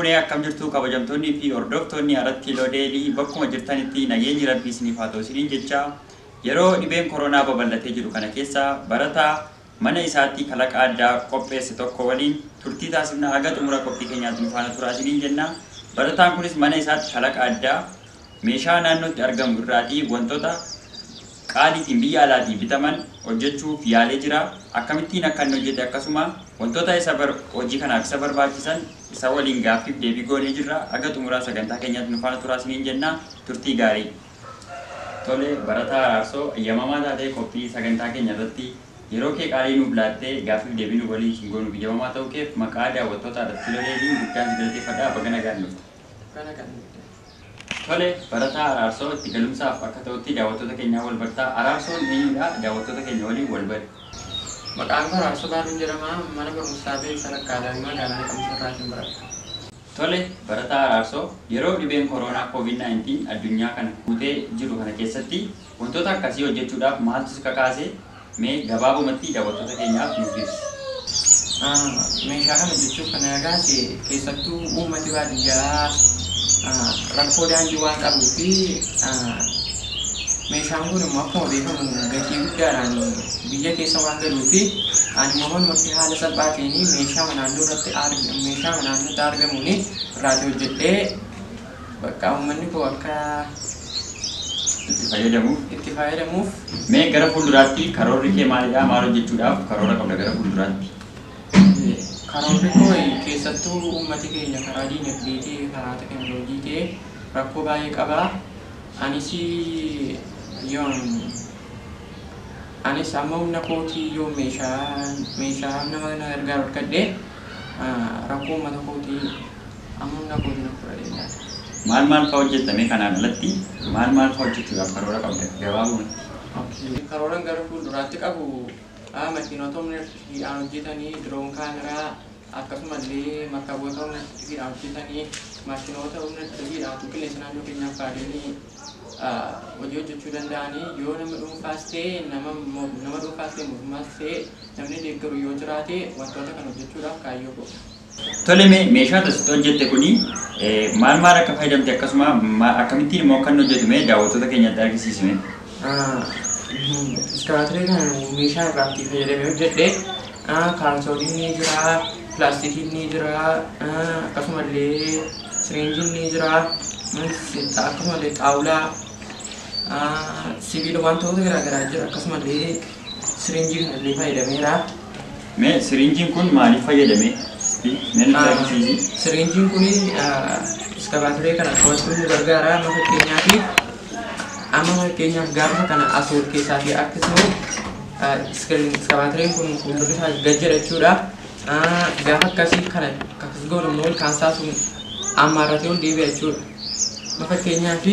Shalomee akkam jirtu kabajamtoonni fi hordoftoonni Arat Kiiloo Deelii bakkuma jirtanitti nageenyi Rabbii isiniif haa ta'u isiniin jecha yeroo dhibeen koronaa babal'atee jiru kana keessa barataa mana isaatti kalaqa addaa qopheesse tokko waliin turtii taasifna haga xumura qophii keenyaatti nu faana turaa isiniin jenna. Barataan kunis mana isaatti kalaqa addaa meeshaa naannootti argamu irraatii wantoota qaaliitiin biyya alaatii bitaman hojjechuuf yaalee jira. Akkamittiin akka inni hojjete akkasuma wantoota hojii kanaaf isa barbaachisan isa waliin gaaffiif deebii goonee jirra. Haga xumuraa sagantaa keenyaatti nu faana turaa isiniin jenna. Turtii gaarii. Tole barataa Araarsoo ayyamamaa taatee qophii sagantaa keenya irratti yeroo kee qaalii nuuf laattee gaaffiif deebii nu waliin hin goonuuf ayyamamaa ta'uu keef maqaa daawwattoota Arat Kiiloo Deelii guddaan si galateeffadha. Baga nagaan dhufte. Tole barataa Araarsoo itti galumsaaf akka ta'utti daawwattoota keenyaa wal bartaa. Araarsoon eenyudha? Daawwattoota keenya waliin wal bari. Maqaan koo Araarsoo Baaruun jedhama. Mana barumsaa Beeksisa Akkaadaamii magaalaa Naqamteerraa kan baradha. Tole barataa Araarsoo yeroo dhibeen koronaa COVID-19 addunyaa kana guutee jiru kana keessatti wantoota akkasii hojjechuudhaaf maaltu si kakaase? Mee gabaabumatti daawwattoota keenyaaf nuuf ibsi. Meeshaa kana hojjechuuf kan nagaase keessattuu uummati baadiyyaa rakkoo daandii waan qabuu fi meeshaan kun immoo akkuma beekamu gatii guddaadhaan biyya keessa waan galuu fi ani immoo haala salphaa ta'een meeshaa naannootti argamuun irraati hojjedhee bakka uummanni koo akka itti fayyadamuuf. Mee gara fuulduraatti karoorri kee maalidha? Maal hojjechuudhaaf karoora qabda gara fuulduraatti? Karoorri koo keessattuu uummati keenya karaa diinagdeetii karaa teekinooloojiitii rakkoo baay'ee qaba. Anis amma humna kootii yoo meeshaa nama gargaaru argadhee rakkoo uummata kootii amma humna kootii na fudhadhee. Maal fa'aa hojjetame kanaan alatti maal fa'aa hojjechuudhaaf karoora qabda gabaabumatti? Karooran gara fuulduraatti qabu makiinota humna elektrikiidhaan hojjetanii diroon kaameraa akkasumallee markaboota humna elektrikiidhaan hojjetanii maashinoota humna elektrikiidhaan qilleensa naannoo keenyaaf fayyadanii hojii hojjechuu danda'anii yoo nama dhuunfaas ta'e nama dhuunfaas ta'e mootummaas ta'e namni deeggaru yoo jiraate wantoota kana hojjechuudhaaf kaayyoo qabu. Tole meeshaa asitti hojjette kuni maal akka fayyadamte akkasuma akkamittiin immoo kan hojjetume daawwattoota keenyatti argisiisime. Iskaatiree kan meeshaa irraatti fayyadamee hojjedhee kaartooniin ni jira, pilaastikiin ni jira, akkasumallee siriinjiin ni jira, akkasumallee xaawulaa, sibiila wantoota garaagaraa jira, akkasumallee siriinjii kanallee fayyadameera. Mee siriinjiin kun maaliif fayyadame? Siriinjiin kun iskaatiree kana to'achuuf nu gargaara. Amma fakkeenyaaf gaafa kana asoo keessaa fi akkasumas iskaatireen kun fuuldurri isaa gajjara jechuudha. Gaafa akkasii kana akkas goonu immoo kaansaa sun ammaarratee ol deebi'a jechuudha. Fakkeenyaaf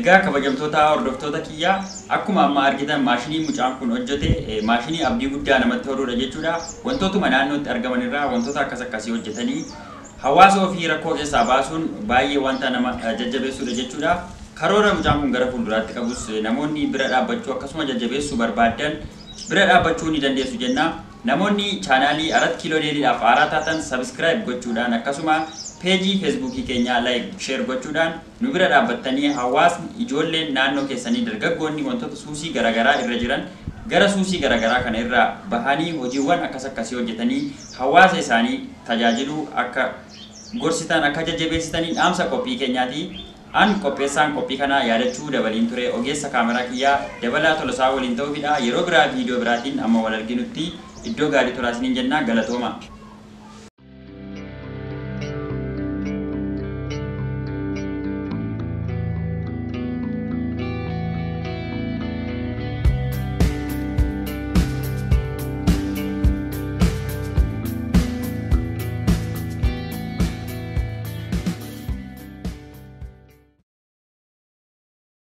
Egaa kabajamtoota hordoftoota kiyyaa akkuma amma argitan maashinii mucaan kun hojjete maashinii abdii guddaa namatti horudha jechuudha. Wantootuma naannootti argaman irraa wantoota akkasii hojjetanii hawaasa ofii rakkoo keessaa baasuun baay'ee wanta nama jajjabeessudha jechuudha. Karoora mucaan kun gara fuulduraatti qabus namoonni bira dhaabbachuu akkasuma jajjabeessuu barbaadan bira dhaabbachuu ni dandeessu jenna. Namoonni chaanaalii 4 kiiloo deeliidhaaf haaraa taatan subscribe gochuudhaan akkasuma peejii feesbuukii keenya like share gochuudhaan nu bira dhaabbattanii hawaasni ijoolleen naannoo keessanii dargaggoonni wantoota suusii garaagaraa irra jiran gara suusii garaagaraa kana irraa bahanii hojiiwwan akkasii hojjetanii hawaasa isaanii tajaajiluu akka gorsitan akka jajjabeessitanii dhaamsa qophii keenyaati. An qopheessaan qophii kana yaadachuu dabaliin ture ogeessa kaameraa kiyyaa Dabalaa Tolosaa waliin ta'uufidha. Yeroo biraa viidiyoo biraatiin amma wal arginutti iddoo gaarii turaasiniin jenna galatooma.